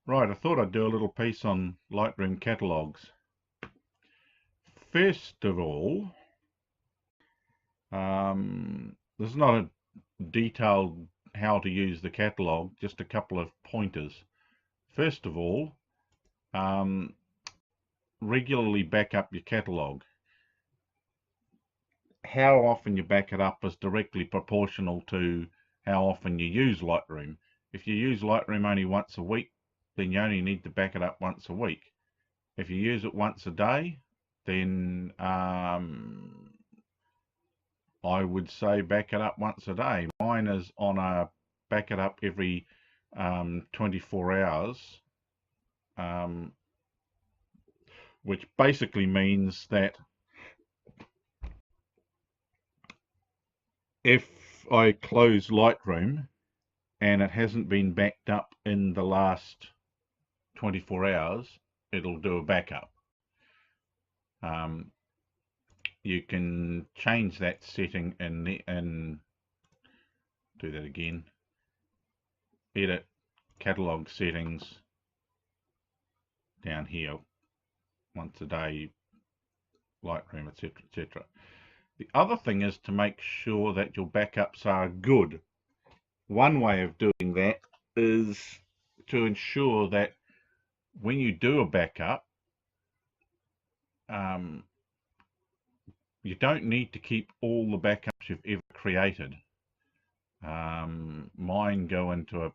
Right, I thought I'd do a little piece on Lightroom catalogs. First of all, this is not a detailed how to use the catalog, just a couple of pointers. First of all, um, regularly back up your catalog. How often you back it up is directly proportional to how often you use Lightroom. If you use Lightroom only once a week, then you only need to back it up once a week. If you use it once a day, then I would say back it up once a day. Mine is on a back it up every 24 hours, um, which basically means that if I close Lightroom and it hasn't been backed up in the last 24 hours, it'll do a backup. Um, you can change that setting and do that again. Edit catalog settings down here, once a day, Lightroom, etc., etc. The other thing is to make sure that your backups are good. One way of doing that is to ensure that when you do a backup, you don't need to keep all the backups you've ever created. Mine go into a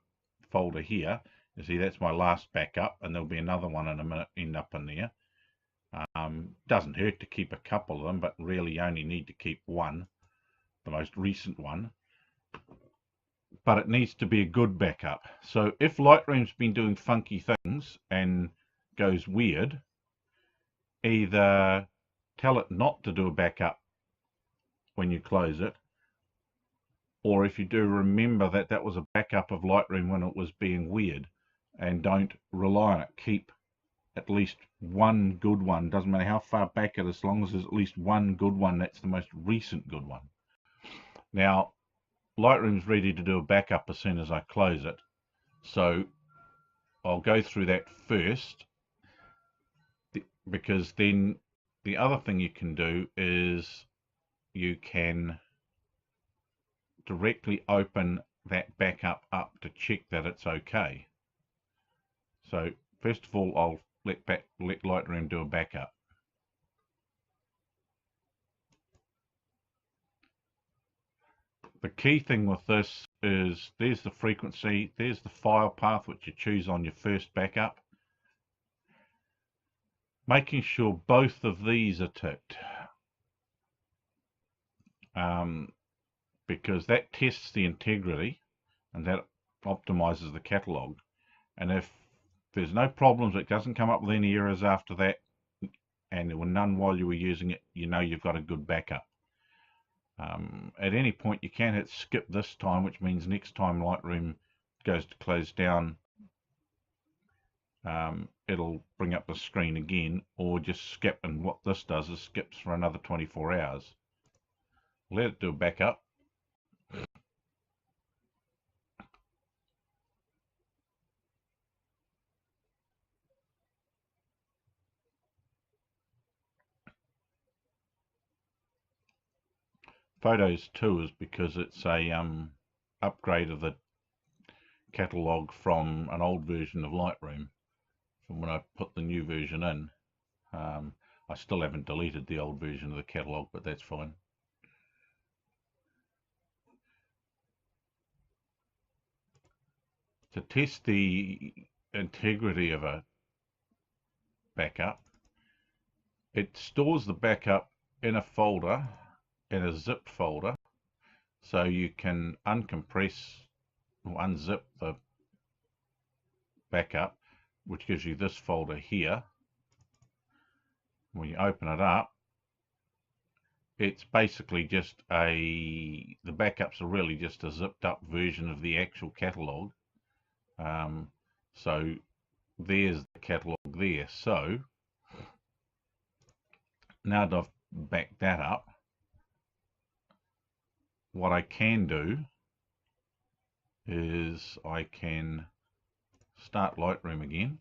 folder here. You see, that's my last backup, and there'll be another one in a minute end up in there. Doesn't hurt to keep a couple of them, but really you only need to keep one, the most recent one. But it needs to be a good backup. So if Lightroom's been doing funky things and goes weird, either tell it not to do a backup when you close it, or if you do, remember that that was a backup of Lightroom when it was being weird, and don't rely on it. Keep at least one good one. Doesn't matter how far back it is, as long as there's at least one good one. That's the most recent good one. Now, Lightroom's ready to do a backup as soon as I close it, so I'll go through that first, because then the other thing you can do is you can directly open that backup up to check that it's okay. So first of all, I'll let Lightroom do a backup. The key thing with this is there's the frequency, there's the file path which you choose on your first backup. Making sure both of these are ticked, because that tests the integrity and that optimizes the catalog. And if there's no problems, it doesn't come up with any errors after that, and there were none while you were using it, you know you've got a good backup. At any point you can hit skip this time, which means next time Lightroom goes to close down, it'll bring up the screen again, or just skip, and what this does is skips for another 24 hours. Let it do a backup. Photos 2 is because it's a upgrade of the catalog from an old version of Lightroom. From when I put the new version in, I still haven't deleted the old version of the catalog, but that's fine. To test the integrity of a backup, it stores the backup in a folder, in a zip folder, so you can uncompress or unzip the backup, which gives you this folder here. When you open it up, it's basically just the backups are really just a zipped up version of the actual catalog. So there's the catalog there. So now that I've backed that up, what I can do is I can start Lightroom again.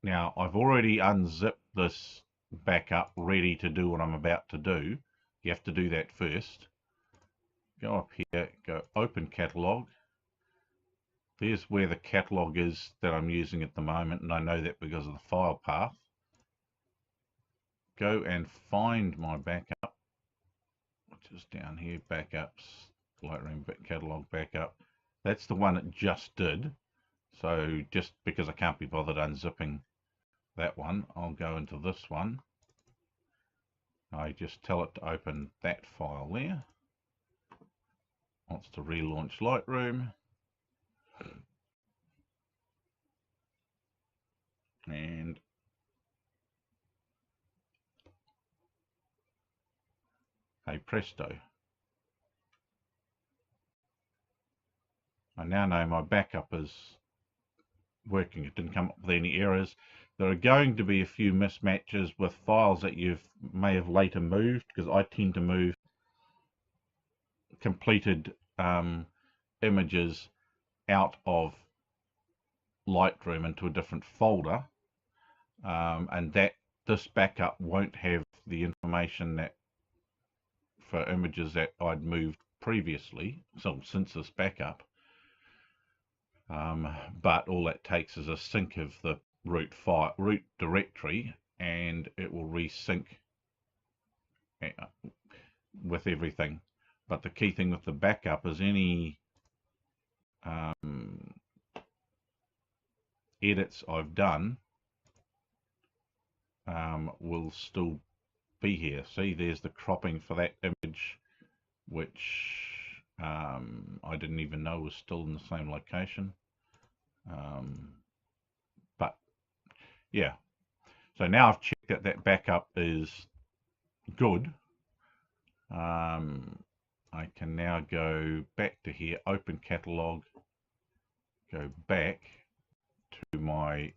Now I've already unzipped this backup ready to do what I'm about to do. You have to do that first. Go up here, go open catalog. There's where the catalog is that I'm using at the moment, and I know that because of the file path. Go and find my backup, which is down here, backups, Lightroom catalog backup. That's the one it just did. So just because I can't be bothered unzipping that one, I'll go into this one. I just tell it to open that file there. Wants to relaunch Lightroom. And hey presto. I now know my backup is working. It didn't come up with any errors. There are going to be a few mismatches with files that you may have later moved, because I tend to move completed images out of Lightroom into a different folder, and that this backup won't have the information that for images that I'd moved previously, so since this backup. But all that takes is a sync of the root directory, and it will resync with everything. But the key thing with the backup is any edits I've done will still be here. See, there's the cropping for that image, which I didn't even know was still in the same location. But yeah, so now I've checked that that backup is good. I can now go back to here, open catalog, go back to my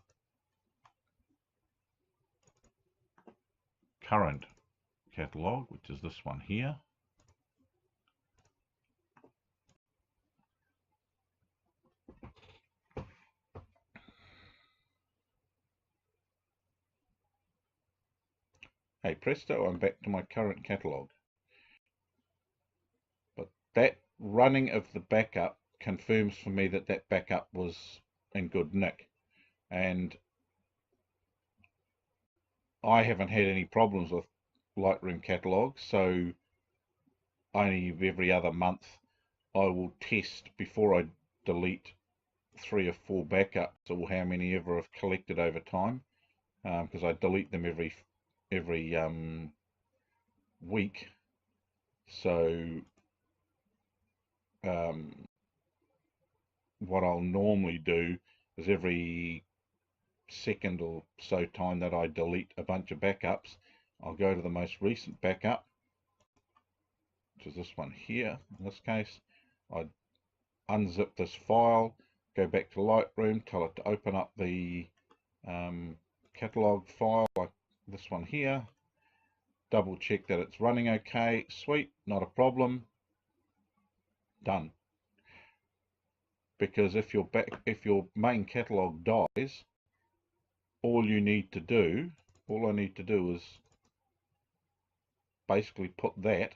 current catalog, which is this one here. Hey presto, I'm back to my current catalog. But that running of the backup confirms for me that that backup was in good nick, and I haven't had any problems with Lightroom catalog. So only every other month I will test before I delete 3 or 4 backups, or how many ever I've collected over time, because I delete them every week. So what I'll normally do is every second or so time that I delete a bunch of backups, I'll go to the most recent backup, which is this one here. In this case, I unzip this file, go back to Lightroom, tell it to open up the catalog file like this one here, double check that it's running okay, sweet, not a problem, done. Because if your main catalog dies, all I need to do is basically put that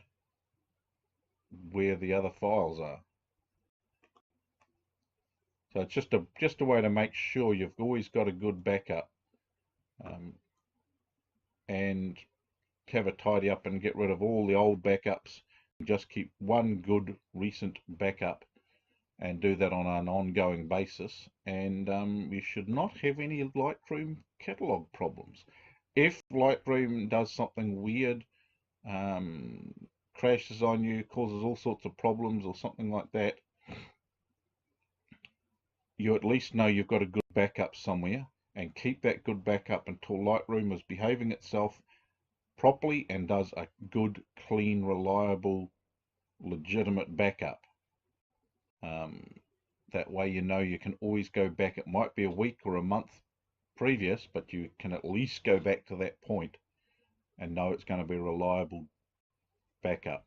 where the other files are. So it's just a way to make sure you've always got a good backup, and have a tidy up and get rid of all the old backups. Just keep one good recent backup and do that on an ongoing basis, and you should not have any Lightroom catalog problems. If Lightroom does something weird, crashes on you, causes all sorts of problems or something like that, you at least know you've got a good backup somewhere, and keep that good backup until Lightroom is behaving itself properly and does a good, clean, reliable, legitimate backup. That way you know you can always go back. It might be a week or a month previous, but you can at least go back to that point and know it's going to be a reliable backup.